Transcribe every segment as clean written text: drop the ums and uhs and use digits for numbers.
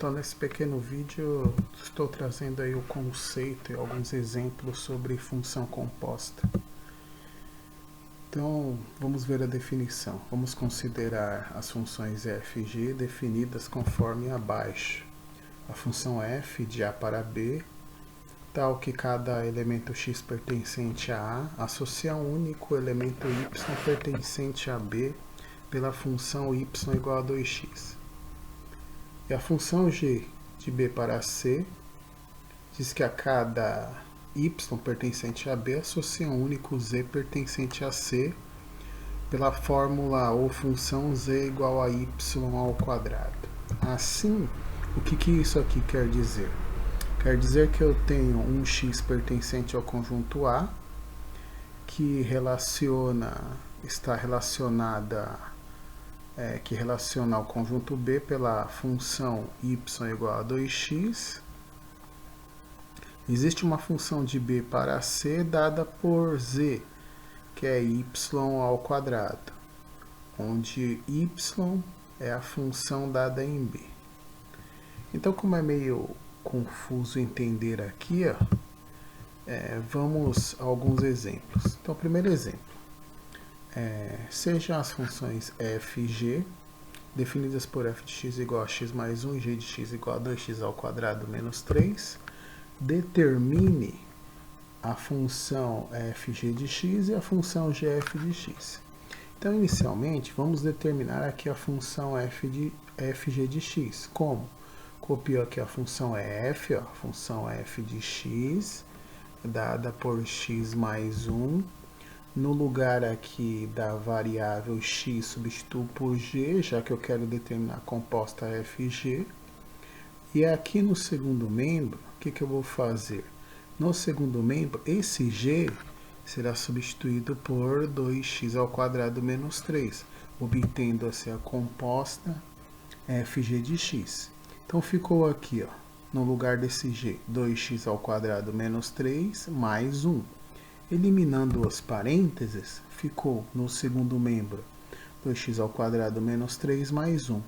Então, nesse pequeno vídeo, estou trazendo aí o conceito e alguns exemplos sobre função composta. Então, vamos ver a definição. Vamos considerar as funções f e g definidas conforme abaixo. A função f de a para b, tal que cada elemento x pertencente a associa um único elemento y pertencente a b pela função y igual a 2x. E a função g de b para c diz que a cada y pertencente a b associa um único z pertencente a c pela fórmula ou função z igual a y ao quadrado. Assim, o que isso aqui quer dizer? Quer dizer que eu tenho um x pertencente ao conjunto A, que relaciona ao conjunto B pela função y igual a 2x. Existe uma função de B para C dada por z, que é y ao quadrado, onde y é a função dada em B. Então, como é meio confuso entender aqui, vamos a alguns exemplos. Então, primeiro exemplo. Sejam as funções f e g, definidas por f de x igual a x mais 1 e g de x igual a 2x ao quadrado menos 3, determine a função fg de x e a função gf de x. Então, inicialmente, vamos determinar aqui a função fg de x. Como? Copio aqui a função f, a função f de x, dada por x mais 1. No lugar aqui da variável x, substituo por g, já que eu quero determinar a composta fg. E aqui no segundo membro, o que eu vou fazer? No segundo membro, esse g será substituído por 2x ao quadrado menos 3, obtendo assim a composta fg de x. Então, ficou aqui, no lugar desse g, 2x ao quadrado menos 3 mais 1. Eliminando os parênteses, ficou no segundo membro 2x ao quadrado menos 3 mais 1.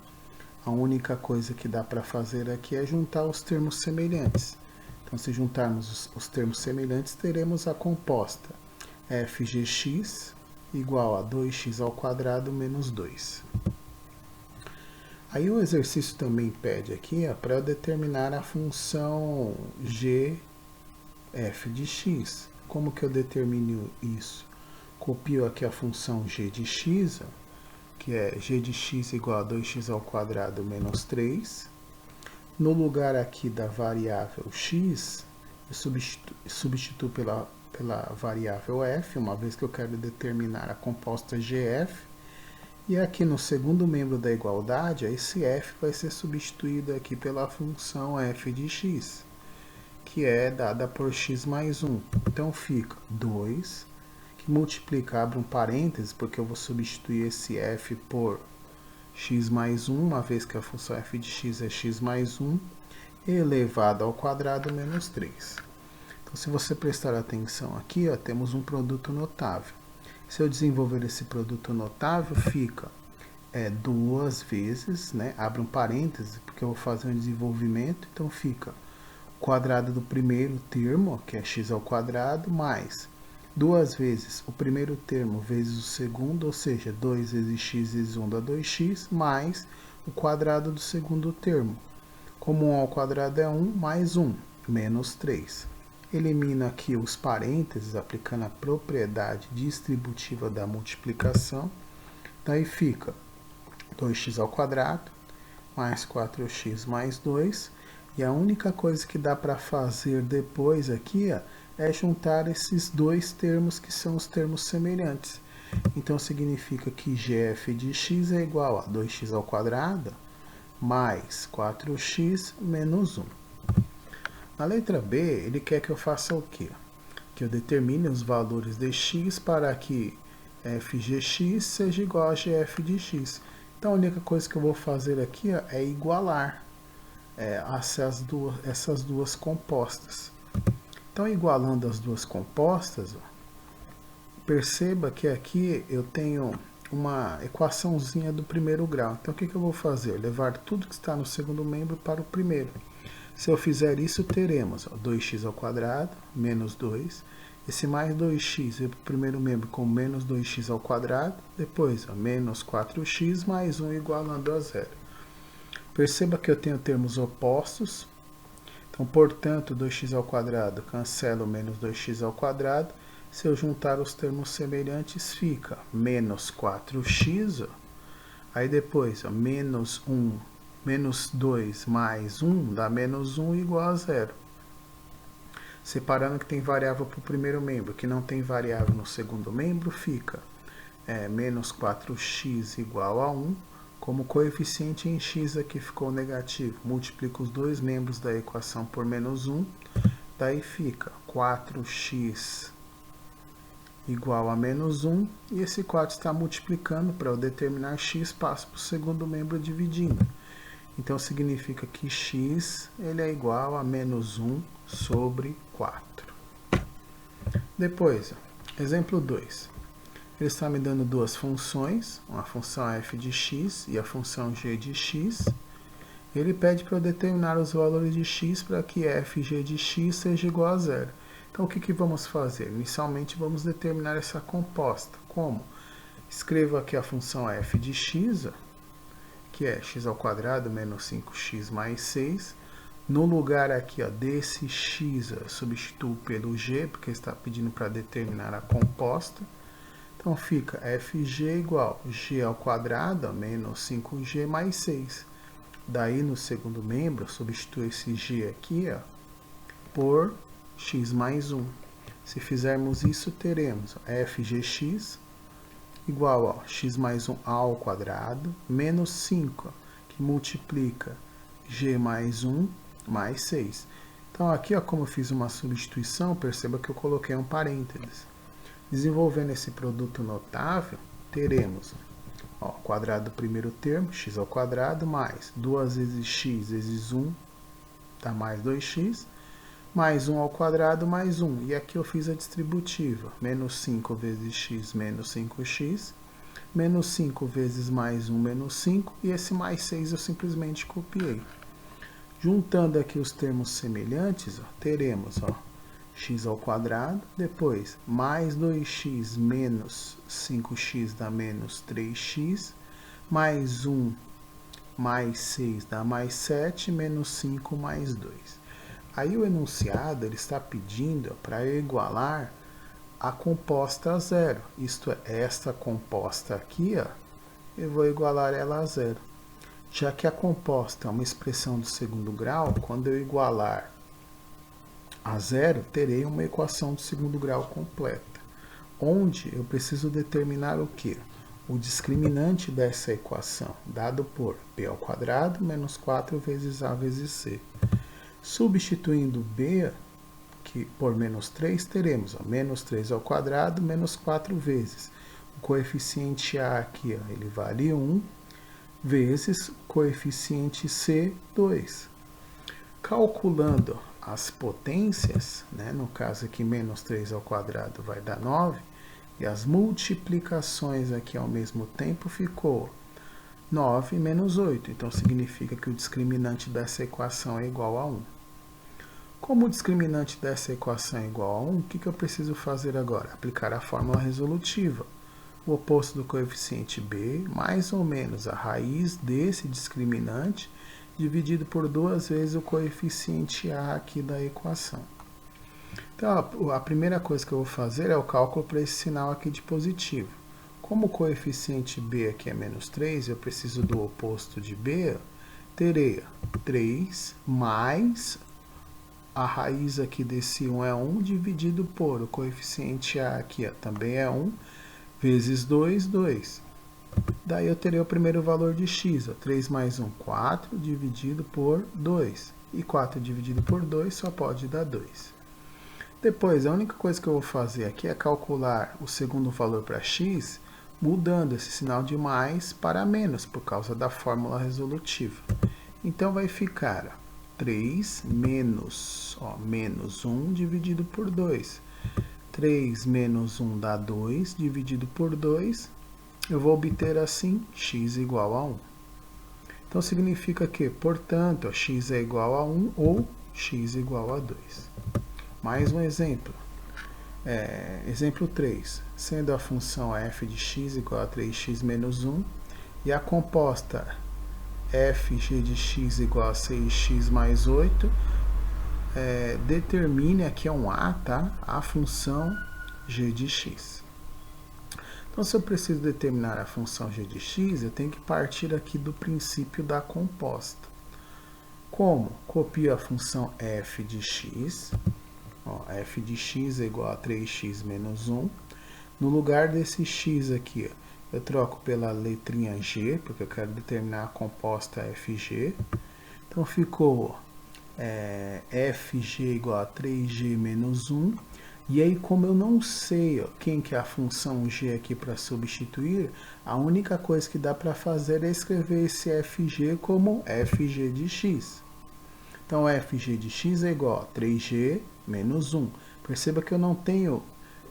A única coisa que dá para fazer aqui é juntar os termos semelhantes. Então, se juntarmos os termos semelhantes, teremos a composta fgx igual a 2x ao quadrado menos 2. Aí o exercício também pede aqui para eu determinar a função g f de x. Como que eu determino isso? Copio aqui a função g de x, que é g de x igual a 2x ao quadrado menos 3. No lugar aqui da variável x, eu substituo pela variável f, uma vez que eu quero determinar a composta gf. E aqui no segundo membro da igualdade, esse f vai ser substituído aqui pela função f de x, que é dada por x mais 1. Então, fica 2, que multiplica, abre um parênteses, porque eu vou substituir esse f por x mais 1, uma vez que a função f de x é x mais 1, elevado ao quadrado menos 3. Então, se você prestar atenção aqui, temos um produto notável. Se eu desenvolver esse produto notável, fica 2 vezes, abre um parêntese, porque eu vou fazer um desenvolvimento, então fica o quadrado do primeiro termo, que é x ao quadrado, mais 2 vezes o primeiro termo vezes o segundo, ou seja, 2 vezes x vezes 1 dá 2x, mais o quadrado do segundo termo. Como 1 ao quadrado é 1, mais 1, menos 3. Elimina aqui os parênteses, aplicando a propriedade distributiva da multiplicação. Daí fica 2x ao quadrado, mais 4x mais 2. E a única coisa que dá para fazer depois aqui é juntar esses dois termos, que são os termos semelhantes. Então, significa que gf de x é igual a 2x ao quadrado, mais 4x menos 1. Na letra B, ele quer que eu faça o quê? Que eu determine os valores de x para que fgx seja igual a gf de x. Então, a única coisa que eu vou fazer aqui é igualar essas duas compostas. Então, igualando as duas compostas, perceba que aqui eu tenho uma equaçãozinha do primeiro grau. Então o que eu vou fazer? Levar tudo que está no segundo membro para o primeiro. Se eu fizer isso, teremos 2x ao quadrado menos 2. Esse mais 2x vai para o primeiro membro com menos 2x ao quadrado. Depois, menos 4x mais 1 igualando a zero. Perceba que eu tenho termos opostos. Então, portanto, 2x ao quadrado cancela o menos 2x ao quadrado. Se eu juntar os termos semelhantes, fica menos 4x. Aí depois, menos 2 mais 1 dá menos 1 igual a zero. Separando que tem variável para o primeiro membro, que não tem variável no segundo membro, fica menos 4x igual a 1. Como o coeficiente em x aqui ficou negativo, multiplica os dois membros da equação por menos 1. Daí fica 4x igual a menos 1. E esse 4 está multiplicando para eu determinar x, passo para o segundo membro dividindo. Então, significa que x ele é igual a menos 1 sobre 4. Depois, exemplo 2. Ele está me dando duas funções, uma função f de x e a função g de x. Ele pede para eu determinar os valores de x para que f e g de x seja igual a zero. Então, o que vamos fazer? Inicialmente, vamos determinar essa composta. Como? Escrevo aqui a função f de x, que é x ao quadrado menos 5x mais 6. No lugar aqui desse x, eu substituo pelo g, porque está pedindo para determinar a composta. Então fica fg igual g ao quadrado menos 5g mais 6. Daí no segundo membro, substituo esse g aqui por x mais 1. Se fizermos isso, teremos fgx igual a x mais 1 ao quadrado menos 5, que multiplica g mais 1 mais 6. Então aqui, como eu fiz uma substituição, perceba que eu coloquei um parênteses. Desenvolvendo esse produto notável, teremos quadrado do primeiro termo, x ao quadrado, mais 2 vezes x vezes 1, dá mais 2x, mais 1 ao quadrado, mais 1. E aqui eu fiz a distributiva, menos 5 vezes x, menos 5x, menos 5 vezes mais 1, menos 5, e esse mais 6 eu simplesmente copiei. Juntando aqui os termos semelhantes, teremos x ao quadrado, depois mais 2x menos 5x dá menos 3x, mais 1 mais 6 dá mais 7, menos 5 mais 2. Aí o enunciado ele está pedindo para eu igualar a composta a zero. Isto é, esta composta aqui, eu vou igualar ela a zero. Já que a composta é uma expressão do segundo grau, quando eu igualar a zero, terei uma equação do segundo grau completa, onde eu preciso determinar o quê? O discriminante dessa equação, dado por b ao quadrado menos 4 vezes a vezes c. Substituindo b por menos 3, teremos menos 3 ao quadrado menos 4 vezes. O coeficiente a aqui ele vale 1, vezes o coeficiente c, 2. Calculando as potências, no caso aqui menos 3 ao quadrado vai dar 9, e as multiplicações aqui ao mesmo tempo ficou 9 menos 8. Então significa que o discriminante dessa equação é igual a 1. Como o discriminante dessa equação é igual a 1, o que eu preciso fazer agora? Aplicar a fórmula resolutiva. O oposto do coeficiente b, mais ou menos a raiz desse discriminante, dividido por 2 vezes o coeficiente a aqui da equação. Então, a primeira coisa que eu vou fazer é o cálculo para esse sinal aqui de positivo. Como o coeficiente b aqui é menos 3, eu preciso do oposto de b, terei 3 mais a raiz aqui desse 1 é 1, dividido por o coeficiente a aqui também é 1, vezes 2, 2. Daí eu terei o primeiro valor de x, 3 mais 1, 4, dividido por 2. E 4 dividido por 2 só pode dar 2. Depois, a única coisa que eu vou fazer aqui é calcular o segundo valor para x, mudando esse sinal de mais para menos, por causa da fórmula resolutiva. Então, vai ficar 3 menos 1 dividido por 2. 3 menos 1 dá 2, dividido por 2. eu vou obter assim x igual a 1. Então significa que, portanto, x é igual a 1 ou x igual a 2. Mais um exemplo. Exemplo 3. Sendo a função f de x igual a 3x menos 1 e a composta fg de x igual a 6x mais 8, determine, aqui é um a, tá? A função g de x. Então, se eu preciso determinar a função g de x, eu tenho que partir aqui do princípio da composta. Como? Copio a função f de x. F de x é igual a 3x menos 1. No lugar desse x aqui, eu troco pela letrinha g, porque eu quero determinar a composta fg. Então, ficou fg igual a 3g menos 1. E aí, como eu não sei quem que é a função g aqui para substituir, a única coisa que dá para fazer é escrever esse fg como fg de x. Então, fg de x é igual a 3g menos 1. Perceba que eu não tenho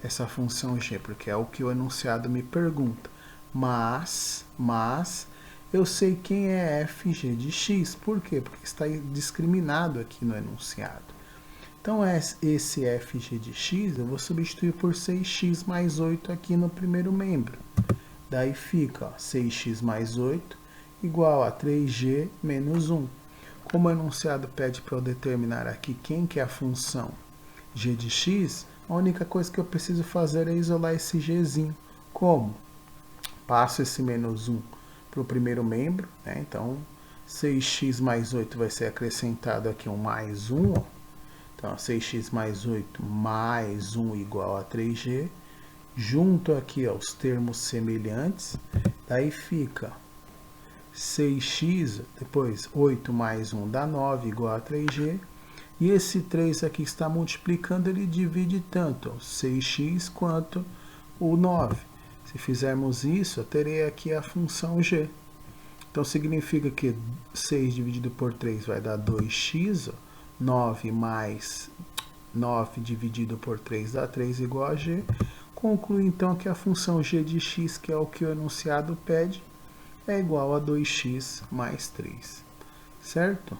essa função g, porque é o que o enunciado me pergunta. Mas eu sei quem é fg de x. Por quê? Porque está discriminado aqui no enunciado. Então, esse fg de x eu vou substituir por 6x mais 8 aqui no primeiro membro. Daí fica 6x mais 8 igual a 3g menos 1. Como o enunciado pede para eu determinar aqui quem que é a função g de x, a única coisa que eu preciso fazer é isolar esse gzinho. Como? Passo esse menos 1 para o primeiro membro, né? Então 6x mais 8 vai ser acrescentado aqui um mais 1, ó. Então, 6x mais 8 mais 1 igual a 3g. Junto aqui os termos semelhantes. Daí fica 6x, depois 8 mais 1 dá 9 igual a 3g. E esse 3 aqui está multiplicando, ele divide tanto o 6x quanto o 9. Se fizermos isso, eu terei aqui a função g. Então, significa que 6 dividido por 3 vai dar 2x, ó. 9 mais 9 dividido por 3 dá 3 igual a g. Conclui então que a função g de x, que é o que o enunciado pede, é igual a 2x mais 3. Certo?